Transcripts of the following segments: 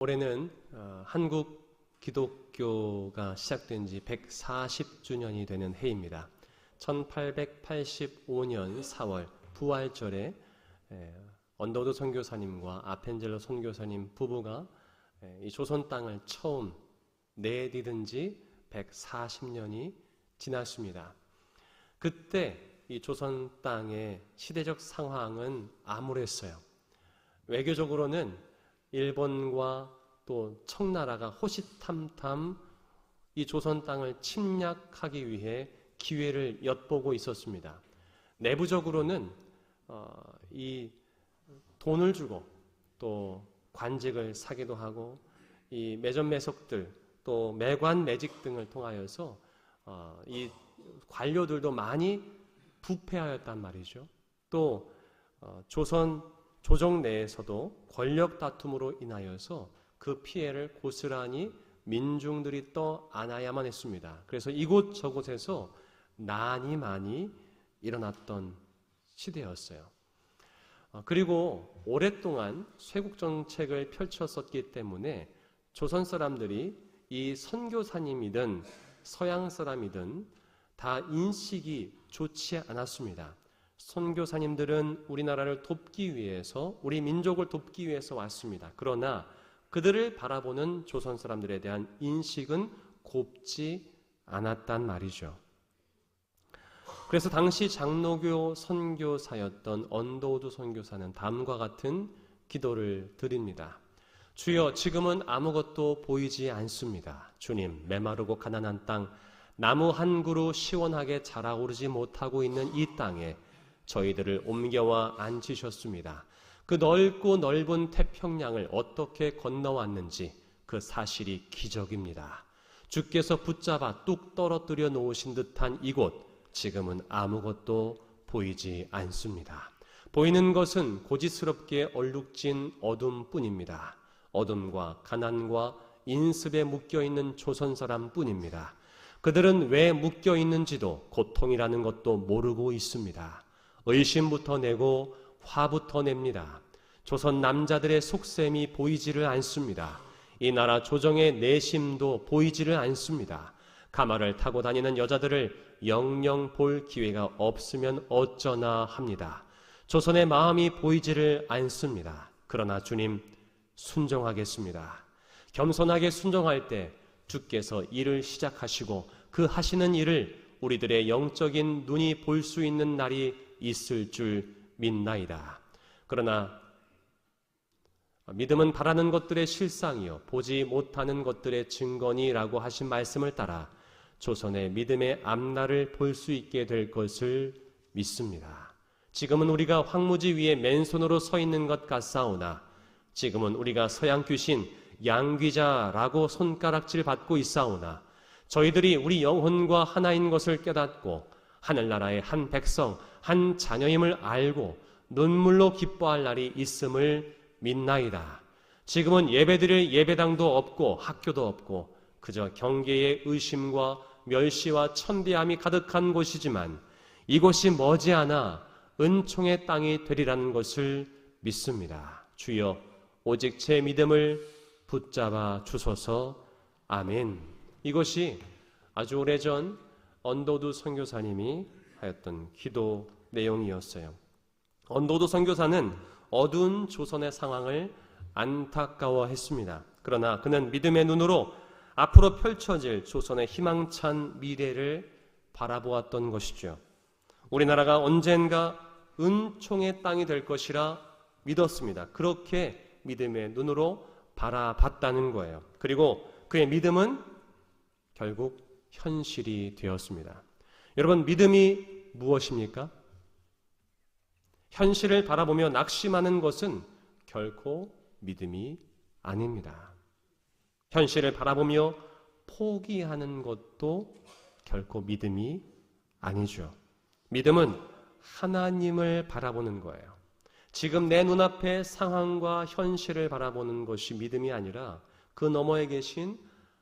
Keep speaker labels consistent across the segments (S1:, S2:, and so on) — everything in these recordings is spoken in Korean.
S1: 올해는 한국 기독교가 시작된 지 140주년이 되는 해입니다. 1885년 4월 부활절에 언더우드 선교사님과 아펜젤러 선교사님 부부가 이 조선 땅을 처음 내디딘 지 140년이 지났습니다. 그때 이 조선 땅의 시대적 상황은 암울했어요. 외교적으로는 일본과 또 청나라가 호시탐탐 이 조선 땅을 침략하기 위해 기회를 엿보고 있었습니다. 내부적으로는 이 돈을 주고 또 관직을 사기도 하고 이 매점매석들 또 매관 매직 등을 통하여서 이 관료들도 많이 부패하였단 말이죠. 또 조정 내에서도 권력 다툼으로 인하여서 그 피해를 고스란히 민중들이 떠안아야만 했습니다. 그래서 이곳저곳에서 난이 많이 일어났던 시대였어요. 그리고 오랫동안 쇄국 정책을 펼쳤었기 때문에 조선 사람들이 이 선교사님이든 서양 사람이든 다 인식이 좋지 않았습니다. 선교사님들은 우리나라를 돕기 위해서, 우리 민족을 돕기 위해서 왔습니다. 그러나 그들을 바라보는 조선 사람들에 대한 인식은 곱지 않았단 말이죠. 그래서 당시 장로교 선교사였던 언더우드 선교사는 다음과 같은 기도를 드립니다. 주여, 지금은 아무것도 보이지 않습니다. 주님, 메마르고 가난한 땅, 나무 한 그루 시원하게 자라오르지 못하고 있는 이 땅에 저희들을 옮겨와 앉히셨습니다. 그 넓고 넓은 태평양을 어떻게 건너왔는지 그 사실이 기적입니다. 주께서 붙잡아 뚝 떨어뜨려 놓으신 듯한 이곳, 지금은 아무것도 보이지 않습니다. 보이는 것은 고지스럽게 얼룩진 어둠뿐입니다. 어둠과 가난과 인습에 묶여있는 조선 사람뿐입니다. 그들은 왜 묶여있는지도 고통이라는 것도 모르고 있습니다. 의심부터 내고 화부터 냅니다. 조선 남자들의 속셈이 보이지를 않습니다. 이 나라 조정의 내심도 보이지를 않습니다. 가마를 타고 다니는 여자들을 영영 볼 기회가 없으면 어쩌나 합니다. 조선의 마음이 보이지를 않습니다. 그러나 주님, 순종하겠습니다. 겸손하게 순종할 때 주께서 일을 시작하시고 그 하시는 일을 우리들의 영적인 눈이 볼 수 있는 날이 있을 줄 믿나이다. 그러나 믿음은 바라는 것들의 실상이요 보지 못하는 것들의 증거니라고 하신 말씀을 따라 조선의 믿음의 앞날을 볼 수 있게 될 것을 믿습니다. 지금은 우리가 황무지 위에 맨손으로 서 있는 것 같사오나 지금은 우리가 서양 귀신 양귀자라고 손가락질 받고 있사오나 저희들이 우리 영혼과 하나인 것을 깨닫고 하늘나라의 한 백성, 한 자녀임을 알고 눈물로 기뻐할 날이 있음을 믿나이다. 지금은 예배드릴 예배당도 없고 학교도 없고 그저 경계의 의심과 멸시와 천대함이 가득한 곳이지만 이곳이 머지않아 은총의 땅이 되리라는 것을 믿습니다. 주여, 오직 제 믿음을 붙잡아 주소서. 아멘. 이것이 아주 오래전 언더우드 선교사님이 하였던 기도 내용이었어요. 언더우드 선교사는 어두운 조선의 상황을 안타까워했습니다. 그러나 그는 믿음의 눈으로 앞으로 펼쳐질 조선의 희망찬 미래를 바라보았던 것이죠. 우리나라가 언젠가 은총의 땅이 될 것이라 믿었습니다. 그렇게 믿음의 눈으로 바라봤다는 거예요. 그리고 그의 믿음은 결국 현실이 되었습니다. 여러분, 믿음이 무엇입니까? 현실을 바라보며 낙심하는 것은 결코 믿음이 아닙니다. 현실을 바라보며 포기하는 것도 결코 믿음이 아니죠. 믿음은 하나님을 바라보는 거예요. 지금 내 눈앞의 상황과 현실을 바라보는 것이 믿음이 아니라 그 너머에 계신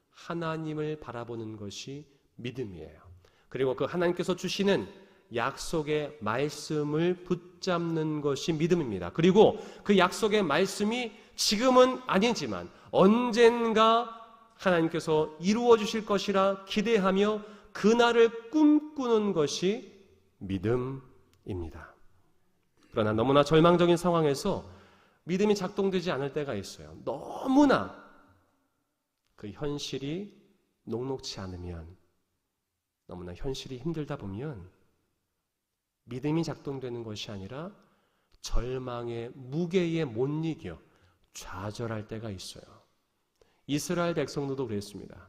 S1: 하나님을 바라보는 것이 믿음이에요. 그리고 그 하나님께서 주시는 약속의 말씀을 붙잡는 것이 믿음입니다. 그리고 그 약속의 말씀이 지금은 아니지만 언젠가 하나님께서 이루어 주실 것이라 기대하며 그날을 꿈꾸는 것이 믿음입니다. 그러나 너무나 절망적인 상황에서 믿음이 작동되지 않을 때가 있어요. 너무나 그 현실이 녹록치 않으면, 너무나 현실이 힘들다 보면 믿음이 작동되는 것이 아니라 절망의 무게에 못 이겨 좌절할 때가 있어요. 이스라엘 백성들도 그랬습니다.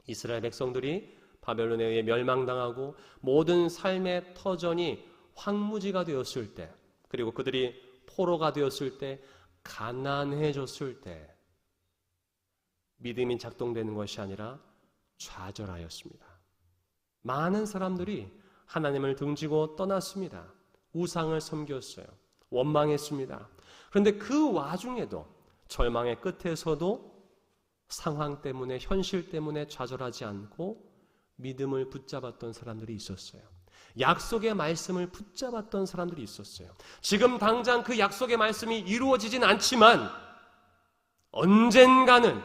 S1: 이스라엘 백성들이 바벨론에 의해 멸망당하고 모든 삶의 터전이 황무지가 되었을 때, 그리고 그들이 포로가 되었을 때, 가난해졌을 때 믿음이 작동되는 것이 아니라 좌절하였습니다. 많은 사람들이 하나님을 등지고 떠났습니다. 우상을 섬겼어요. 원망했습니다. 그런데 그 와중에도, 절망의 끝에서도 상황 때문에, 현실 때문에 좌절하지 않고 믿음을 붙잡았던 사람들이 있었어요. 약속의 말씀을 붙잡았던 사람들이 있었어요. 지금 당장 그 약속의 말씀이 이루어지진 않지만 언젠가는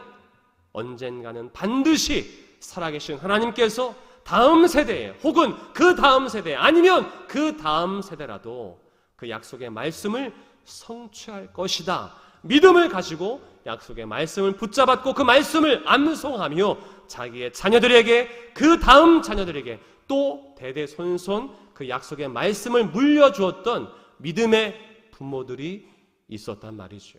S1: 반드시 살아계신 하나님께서 다음 세대에, 혹은 그 다음 세대, 아니면 그 다음 세대라도 그 약속의 말씀을 성취할 것이다. 믿음을 가지고 약속의 말씀을 붙잡았고 그 말씀을 암송하며 자기의 자녀들에게, 그 다음 자녀들에게 또 대대손손 그 약속의 말씀을 물려주었던 믿음의 부모들이 있었단 말이죠.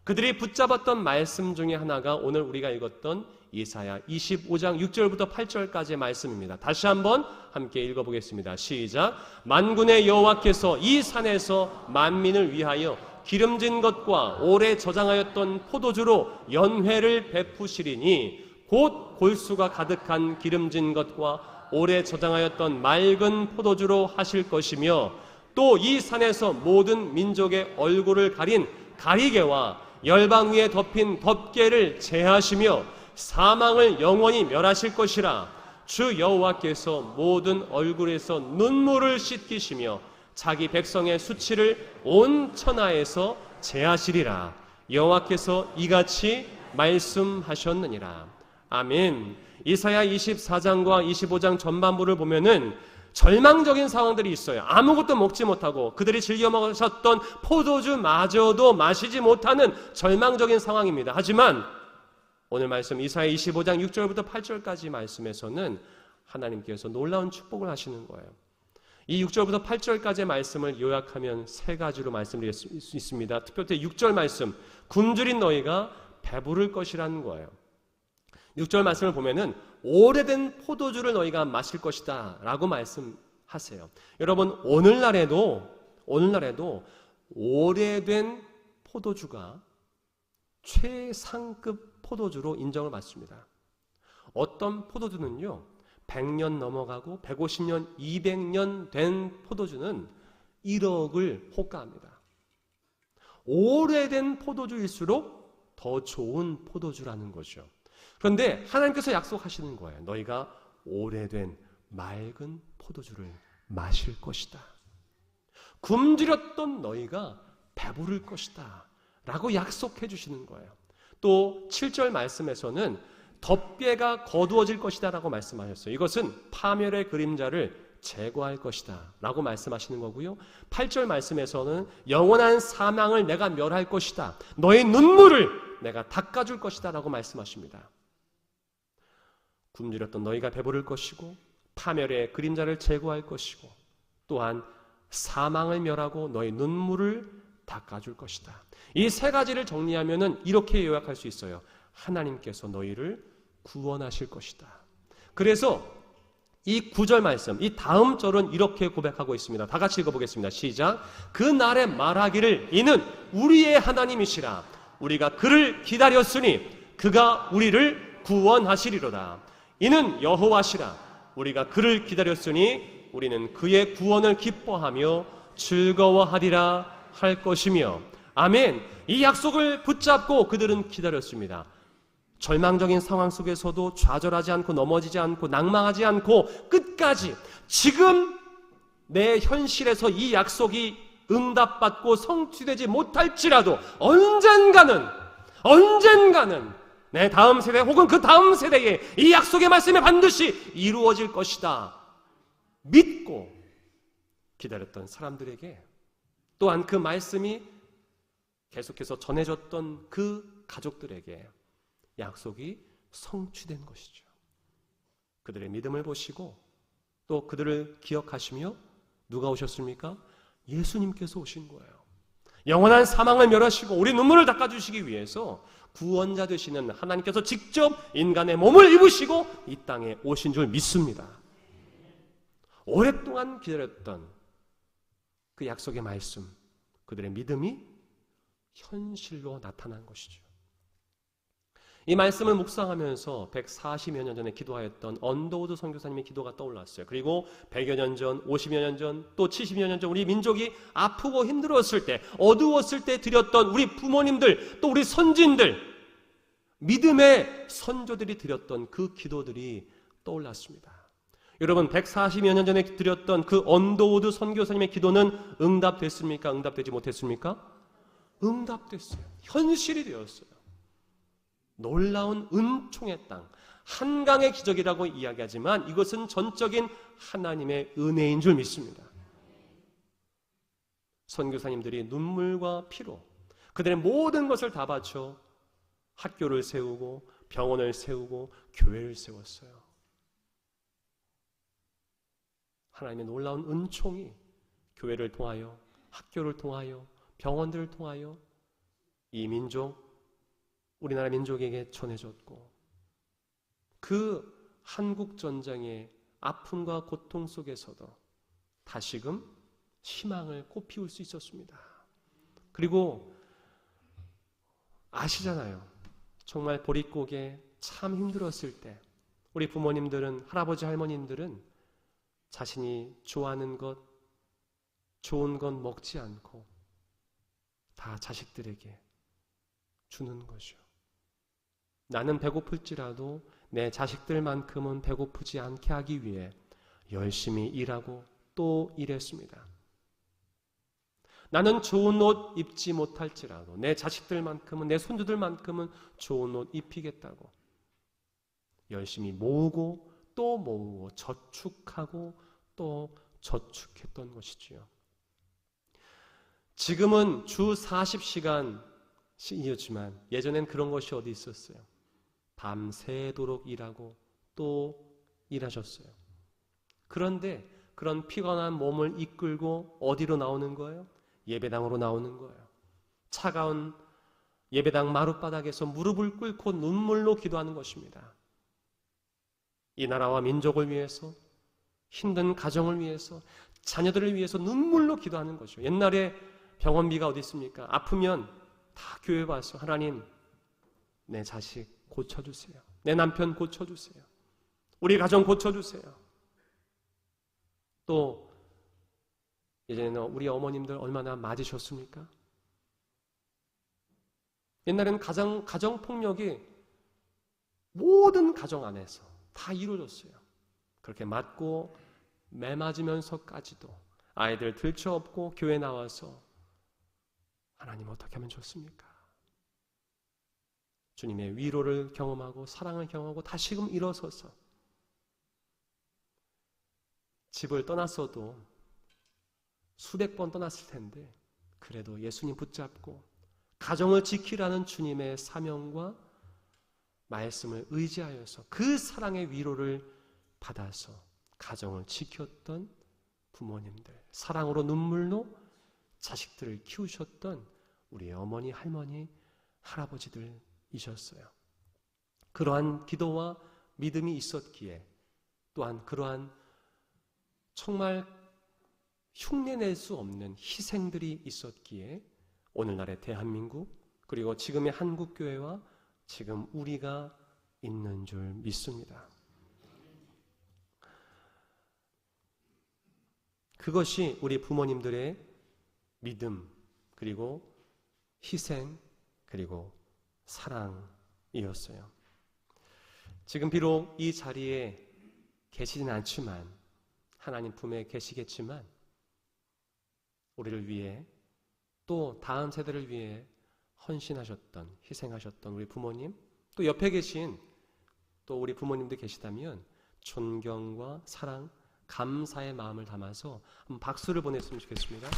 S1: 그들이 붙잡았던 말씀 중에 하나가 오늘 우리가 읽었던 이사야 25장 6절부터 8절까지의 말씀입니다. 다시 한번 함께 읽어보겠습니다. 시작. 만군의 여호와께서 이 산에서 만민을 위하여 기름진 것과 오래 저장하였던 포도주로 연회를 베푸시리니 곧 골수가 가득한 기름진 것과 오래 저장하였던 맑은 포도주로 하실 것이며, 또 이 산에서 모든 민족의 얼굴을 가린 가리개와 열방 위에 덮인 덮개를 제하시며 사망을 영원히 멸하실 것이라. 주 여호와께서 모든 얼굴에서 눈물을 씻기시며 자기 백성의 수치를 온 천하에서 제하시리라. 여호와께서 이같이 말씀하셨느니라. 아멘. 이사야 24장과 25장 전반부를 보면은 절망적인 상황들이 있어요. 아무것도 먹지 못하고 그들이 즐겨 먹으셨던 포도주마저도 마시지 못하는 절망적인 상황입니다. 하지만 오늘 말씀 이사야 25장 6절부터 8절까지 말씀에서는 하나님께서 놀라운 축복을 하시는 거예요. 이 6절부터 8절까지의 말씀을 요약하면 세 가지로 말씀드릴 수 있습니다. 특별히 6절 말씀, 굶주린 너희가 배부를 것이라는 거예요. 6절 말씀을 보면은 오래된 포도주를 너희가 마실 것이다 라고 말씀하세요. 여러분, 오늘날에도 오래된 포도주가 최상급 포도주로 인정을 받습니다. 어떤 포도주는요 100년 넘어가고 150년, 200년 된 포도주는 1억을 호가합니다. 오래된 포도주일수록 더 좋은 포도주라는 거죠. 그런데 하나님께서 약속하시는 거예요. 너희가 오래된 맑은 포도주를 마실 것이다. 굶주렸던 너희가 배부를 것이다 라고 약속해 주시는 거예요. 또 7절 말씀에서는 덮개가 거두어질 것이다 라고 말씀하셨어요. 이것은 파멸의 그림자를 제거할 것이다 라고 말씀하시는 거고요. 8절 말씀에서는 영원한 사망을 내가 멸할 것이다. 너의 눈물을 내가 닦아줄 것이다 라고 말씀하십니다. 굶주렸던 너희가 배부를 것이고, 파멸의 그림자를 제거할 것이고, 또한 사망을 멸하고 너의 눈물을 닦아줄 것이다. 이 세 가지를 정리하면은 이렇게 요약할 수 있어요. 하나님께서 너희를 구원하실 것이다. 그래서 이 9절 말씀, 이 다음 절은 이렇게 고백하고 있습니다. 다 같이 읽어보겠습니다. 시작. 그 날에 말하기를 이는 우리의 하나님이시라. 우리가 그를 기다렸으니 그가 우리를 구원하시리로다. 이는 여호와시라. 우리가 그를 기다렸으니 우리는 그의 구원을 기뻐하며 즐거워하리라 할 것이며. 아멘. 이 약속을 붙잡고 그들은 기다렸습니다. 절망적인 상황 속에서도 좌절하지 않고 넘어지지 않고 낭망하지 않고 끝까지 지금 내 현실에서 이 약속이 응답받고 성취되지 못할지라도 언젠가는 언젠가는 내 다음 세대 혹은 그 다음 세대에 이 약속의 말씀이 반드시 이루어질 것이다 믿고 기다렸던 사람들에게, 또한 그 말씀이 계속해서 전해졌던 그 가족들에게 약속이 성취된 것이죠. 그들의 믿음을 보시고 또 그들을 기억하시며 누가 오셨습니까? 예수님께서 오신 거예요. 영원한 사망을 멸하시고 우리 눈물을 닦아주시기 위해서 구원자 되시는 하나님께서 직접 인간의 몸을 입으시고 이 땅에 오신 줄 믿습니다. 오랫동안 기다렸던 그 약속의 말씀, 그들의 믿음이 현실로 나타난 것이죠. 이 말씀을 묵상하면서 140여 년 전에 기도하였던 언더우드 선교사님의 기도가 떠올랐어요. 그리고 100여 년 전, 50여 년 전, 또 70여 년 전 우리 민족이 아프고 힘들었을 때, 어두웠을 때 드렸던 우리 부모님들, 또 우리 선진들, 믿음의 선조들이 드렸던 그 기도들이 떠올랐습니다. 여러분, 140여 년 전에 드렸던 그 언더우드 선교사님의 기도는 응답됐습니까? 응답되지 못했습니까? 응답됐어요. 현실이 되었어요. 놀라운 은총의 땅, 한강의 기적이라고 이야기하지만 이것은 전적인 하나님의 은혜인 줄 믿습니다. 선교사님들이 눈물과 피로 그들의 모든 것을 다 바쳐 학교를 세우고 병원을 세우고 교회를 세웠어요. 하나님의 놀라운 은총이 교회를 통하여, 학교를 통하여, 병원들을 통하여 이 민족, 우리나라 민족에게 전해졌고, 그 한국전쟁의 아픔과 고통 속에서도 다시금 희망을 꽃피울 수 있었습니다. 그리고 아시잖아요. 정말 보릿고개 참 힘들었을 때 우리 부모님들은, 할아버지 할머님들은 자신이 좋아하는 것, 좋은 것 먹지 않고 다 자식들에게 주는 거죠. 나는 배고플지라도 내 자식들만큼은 배고프지 않게 하기 위해 열심히 일하고 또 일했습니다. 나는 좋은 옷 입지 못할지라도 내 자식들만큼은, 내 손주들만큼은 좋은 옷 입히겠다고 열심히 모으고 또 모으고 저축하고 또 저축했던 것이지요. 지금은 주 40시간이었지만 예전엔 그런 것이 어디 있었어요. 밤새도록 일하고 또 일하셨어요. 그런데 그런 피곤한 몸을 이끌고 어디로 나오는 거예요? 예배당으로 나오는 거예요. 차가운 예배당 마룻바닥에서 무릎을 꿇고 눈물로 기도하는 것입니다. 이 나라와 민족을 위해서, 힘든 가정을 위해서, 자녀들을 위해서 눈물로 기도하는 거죠. 옛날에 병원비가 어디 있습니까? 아프면 다 교회 와서 하나님, 내 자식 고쳐주세요. 내 남편 고쳐주세요. 우리 가정 고쳐주세요. 또 예전에는 우리 어머님들 얼마나 맞으셨습니까? 옛날에는 가정폭력이 모든 가정 안에서 다 이루어졌어요. 그렇게 맞고 매맞으면서까지도 아이들 들쳐업고 교회 나와서 하나님 어떻게 하면 좋습니까? 주님의 위로를 경험하고 사랑을 경험하고 다시금 일어서서 집을 떠났어도 수백 번 떠났을 텐데 그래도 예수님 붙잡고 가정을 지키라는 주님의 사명과 말씀을 의지하여서 그 사랑의 위로를 받아서 가정을 지켰던 부모님들, 사랑으로 눈물로 자식들을 키우셨던 우리 어머니, 할머니, 할아버지들이셨어요. 그러한 기도와 믿음이 있었기에, 또한 그러한 정말 흉내낼 수 없는 희생들이 있었기에 오늘날의 대한민국, 그리고 지금의 한국교회와 지금 우리가 있는 줄 믿습니다. 그것이 우리 부모님들의 믿음, 그리고 희생, 그리고 사랑이었어요. 지금 비록 이 자리에 계시진 않지만, 하나님 품에 계시겠지만, 우리를 위해 또 다음 세대를 위해 헌신하셨던, 희생하셨던 우리 부모님, 또 옆에 계신 또 우리 부모님들 계시다면 존경과 사랑, 감사의 마음을 담아서 한번 박수를 보냈으면 좋겠습니다.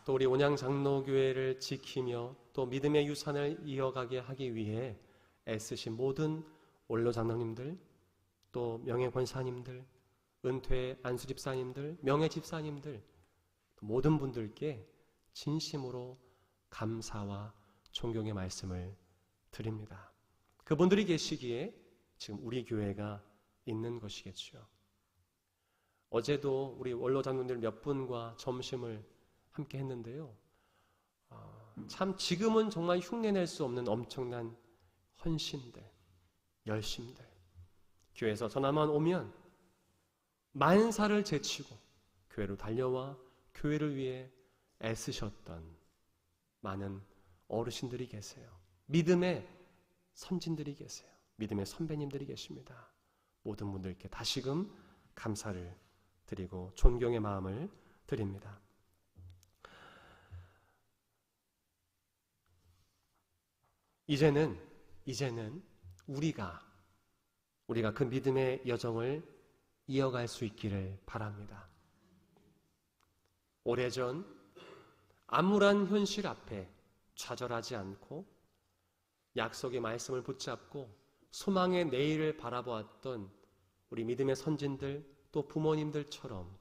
S1: 또 우리 온양장로교회를 지키며 또 믿음의 유산을 이어가게 하기 위해 애쓰신 모든 원로장로님들, 또 명예권사님들, 은퇴 안수집사님들, 명예집사님들, 모든 분들께 진심으로 감사와 존경의 말씀을 드립니다. 그분들이 계시기에 지금 우리 교회가 있는 것이겠죠. 어제도 우리 원로장로님들 몇 분과 점심을 함께 했는데요. 참 지금은 정말 흉내낼 수 없는 엄청난 헌신들, 열심들, 교회에서 전화만 오면 만사를 제치고 교회로 달려와 교회를 위해 애쓰셨던 많은 어르신들이 계세요. 믿음의 선진들이 계세요. 믿음의 선배님들이 계십니다. 모든 분들께 다시금 감사를 드리고 존경의 마음을 드립니다. 이제는 우리가 그 믿음의 여정을 이어갈 수 있기를 바랍니다. 오래전 암울한 현실 앞에 좌절하지 않고 약속의 말씀을 붙잡고 소망의 내일을 바라보았던 우리 믿음의 선진들, 또 부모님들처럼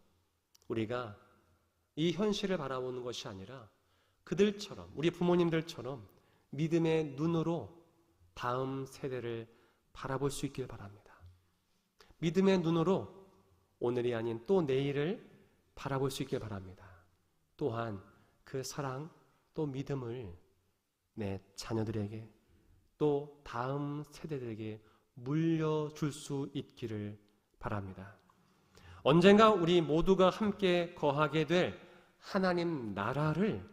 S1: 우리가 이 현실을 바라보는 것이 아니라 그들처럼, 우리 부모님들처럼 믿음의 눈으로 다음 세대를 바라볼 수 있길 바랍니다. 믿음의 눈으로 오늘이 아닌 또 내일을 바라볼 수 있길 바랍니다. 또한 그 사랑, 또 믿음을 내 자녀들에게, 또 다음 세대들에게 물려줄 수 있기를 바랍니다. 언젠가 우리 모두가 함께 거하게 될 하나님 나라를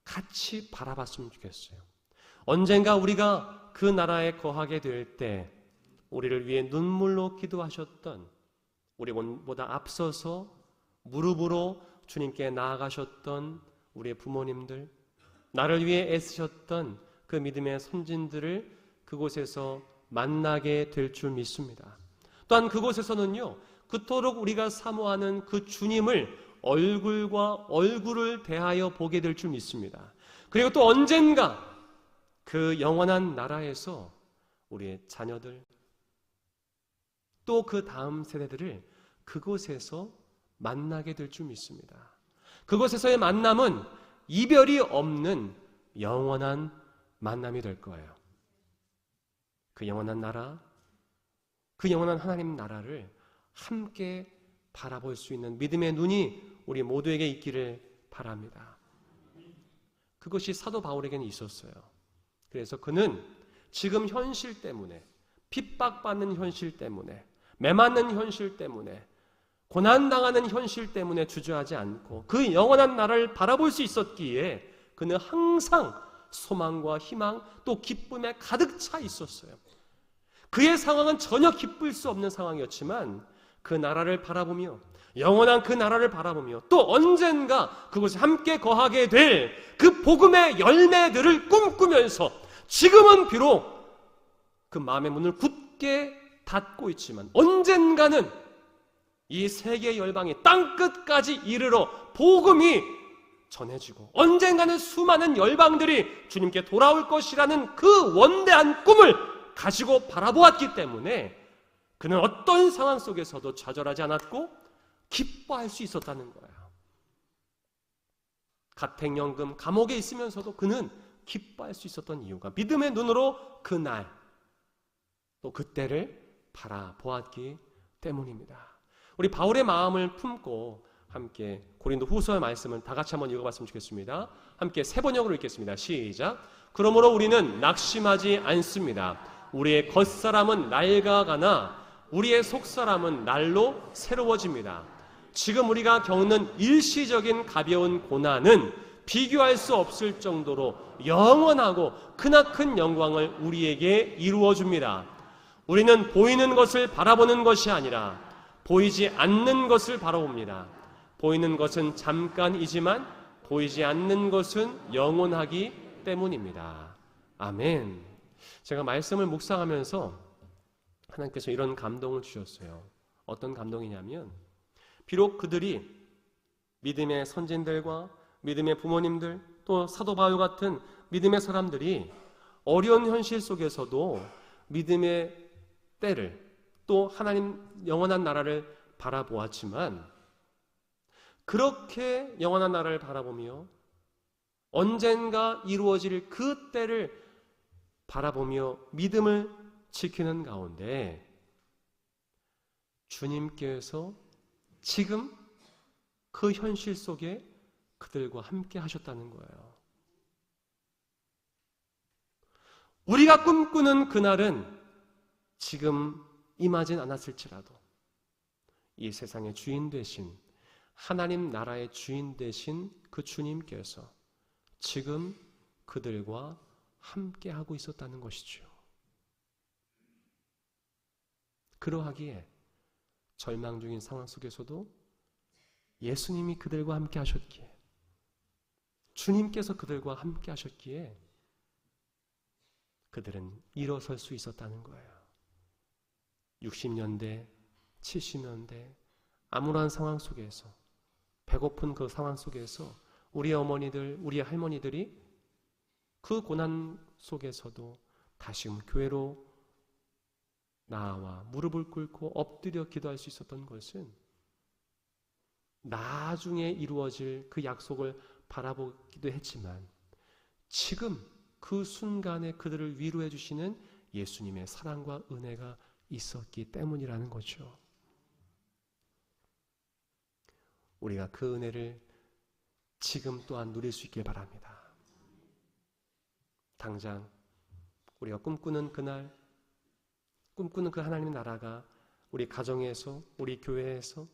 S1: 같이 바라봤으면 좋겠어요. 언젠가 우리가 그 나라에 거하게 될 때 우리를 위해 눈물로 기도하셨던, 우리보다 앞서서 무릎으로 주님께 나아가셨던 우리의 부모님들, 나를 위해 애쓰셨던 그 믿음의 선진들을 그곳에서 만나게 될 줄 믿습니다. 또한 그곳에서는요, 그토록 우리가 사모하는 그 주님을 얼굴과 얼굴을 대하여 보게 될 줄 믿습니다. 그리고 또 언젠가 그 영원한 나라에서 우리의 자녀들, 또 그 다음 세대들을 그곳에서 만나게 될 줄 믿습니다. 그곳에서의 만남은 이별이 없는 영원한 만남이 될 거예요. 그 영원한 나라, 그 영원한 하나님 나라를 함께 바라볼 수 있는 믿음의 눈이 우리 모두에게 있기를 바랍니다. 그것이 사도 바울에게는 있었어요. 그래서 그는 지금 현실 때문에, 핍박받는 현실 때문에, 매맞는 현실 때문에, 고난당하는 현실 때문에 주저하지 않고 그 영원한 나라를 바라볼 수 있었기에 그는 항상 소망과 희망, 또 기쁨에 가득 차 있었어요. 그의 상황은 전혀 기쁠 수 없는 상황이었지만 그 나라를 바라보며, 영원한 그 나라를 바라보며, 또 언젠가 그곳에 함께 거하게 될 그 복음의 열매들을 꿈꾸면서 지금은 비록 그 마음의 문을 굳게 닫고 있지만 언젠가는 이 세계 열방이 땅끝까지 이르러 복음이 전해지고 언젠가는 수많은 열방들이 주님께 돌아올 것이라는 그 원대한 꿈을 가지고 바라보았기 때문에 그는 어떤 상황 속에서도 좌절하지 않았고 기뻐할 수 있었다는 거예요. 가택연금, 감옥에 있으면서도 그는 기뻐할 수 있었던 이유가 믿음의 눈으로 그날, 또 그때를 바라보았기 때문입니다. 우리 바울의 마음을 품고 함께 고린도 후서의 말씀을 다 같이 한번 읽어봤으면 좋겠습니다. 함께 세 번역으로 읽겠습니다. 시작. 그러므로 우리는 낙심하지 않습니다. 우리의 겉사람은 낡아가나 우리의 속사람은 날로 새로워집니다. 지금 우리가 겪는 일시적인 가벼운 고난은 비교할 수 없을 정도로 영원하고 크나큰 영광을 우리에게 이루어 줍니다. 우리는 보이는 것을 바라보는 것이 아니라 보이지 않는 것을 바라봅니다. 보이는 것은 잠깐이지만 보이지 않는 것은 영원하기 때문입니다. 아멘. 제가 말씀을 묵상하면서 하나님께서 이런 감동을 주셨어요. 어떤 감동이냐면, 비록 그들이 믿음의 선진들과 믿음의 부모님들, 또 사도 바울 같은 믿음의 사람들이 어려운 현실 속에서도 믿음의 때를, 또 하나님 영원한 나라를 바라보았지만, 그렇게 영원한 나라를 바라보며 언젠가 이루어질 그 때를 바라보며 믿음을 지키는 가운데 주님께서 지금 그 현실 속에 그들과 함께 하셨다는 거예요. 우리가 꿈꾸는 그날은 지금 임하진 않았을지라도 이 세상의 주인 되신, 하나님 나라의 주인 되신 그 주님께서 지금 그들과 함께 하고 있었다는 것이죠. 그러하기에 절망 중인 상황 속에서도 예수님이 그들과 함께 하셨기에, 주님께서 그들과 함께 하셨기에 그들은 일어설 수 있었다는 거예요. 60년대, 70년대 암울한 상황 속에서, 배고픈 그 상황 속에서 우리 어머니들, 우리 할머니들이 그 고난 속에서도 다시금 교회로 나와 무릎을 꿇고 엎드려 기도할 수 있었던 것은 나중에 이루어질 그 약속을 바라보기도 했지만 지금 그 순간에 그들을 위로해 주시는 예수님의 사랑과 은혜가 있었기 때문이라는 거죠. 우리가 그 은혜를 지금 또한 누릴 수 있길 바랍니다. 당장 우리가 꿈꾸는 그날, 꿈꾸는 그 하나님의 나라가 우리 가정에서, 우리 교회에서,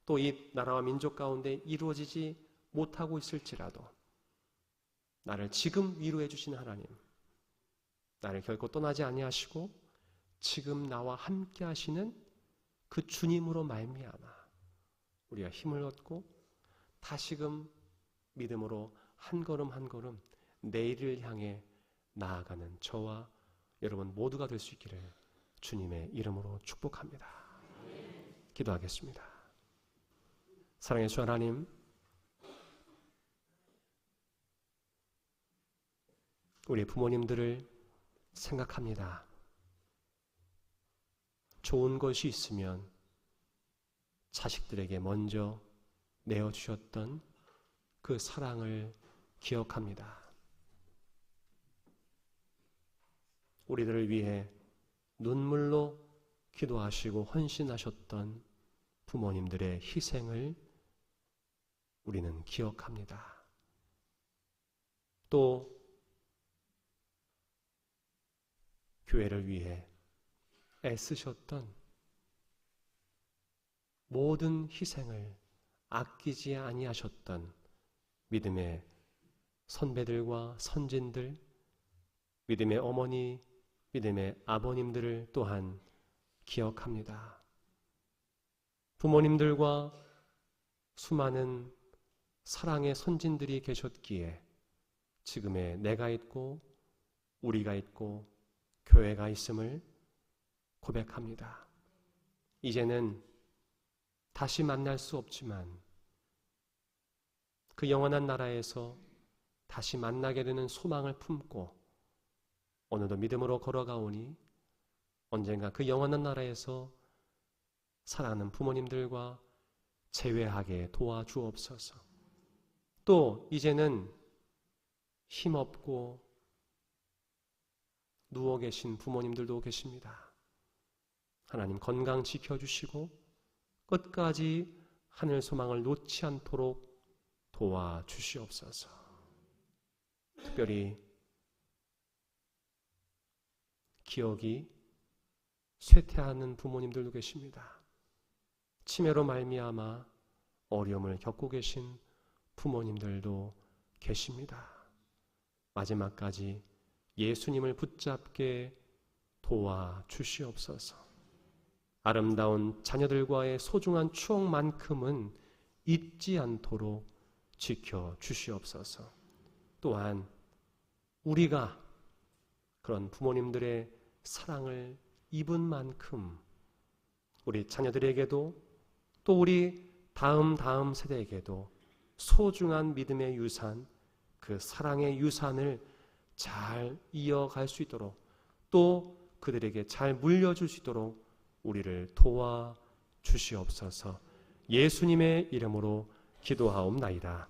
S1: 또 이 나라와 민족 가운데 이루어지지 못하고 있을지라도 나를 지금 위로해 주시는 하나님, 나를 결코 떠나지 아니하시고 지금 나와 함께 하시는 그 주님으로 말미암아 우리가 힘을 얻고 다시금 믿음으로 한 걸음 한 걸음 내일을 향해 나아가는 저와 여러분 모두가 될 수 있기를 주님의 이름으로 축복합니다. 기도하겠습니다. 사랑의 주 하나님, 우리 부모님들을 생각합니다. 좋은 것이 있으면 자식들에게 먼저 내어주셨던 그 사랑을 기억합니다. 우리들을 위해 눈물로 기도하시고 헌신하셨던 부모님들의 희생을 우리는 기억합니다. 또 교회를 위해 애쓰셨던 모든 희생을 아끼지 아니하셨던 믿음의 선배들과 선진들, 믿음의 어머니, 믿음의 아버님들을 또한 기억합니다. 부모님들과 수많은 사랑의 선진들이 계셨기에 지금의 내가 있고 우리가 있고 교회가 있음을 고백합니다. 이제는 다시 만날 수 없지만 그 영원한 나라에서 다시 만나게 되는 소망을 품고 오늘도 믿음으로 걸어가오니 언젠가 그 영원한 나라에서 사랑하는 부모님들과 재회하게 도와주옵소서. 또 이제는 힘없고 누워 계신 부모님들도 계십니다. 하나님 건강 지켜주시고 끝까지 하늘 소망을 놓지 않도록 도와주시옵소서. 특별히 기억이 쇠퇴하는 부모님들도 계십니다. 치매로 말미암아 어려움을 겪고 계신 부모님들도 계십니다. 마지막까지 예수님을 붙잡게 도와주시옵소서. 아름다운 자녀들과의 소중한 추억만큼은 잊지 않도록 지켜 주시옵소서. 또한 우리가 그런 부모님들의 사랑을 입은 만큼 우리 자녀들에게도 또 우리 다음 세대에게도 소중한 믿음의 유산, 그 사랑의 유산을 잘 이어갈 수 있도록 또 그들에게 잘 물려줄 수 있도록 우리를 도와 주시옵소서. 예수님의 이름으로 기도하옵나이다.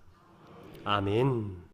S1: 아멘.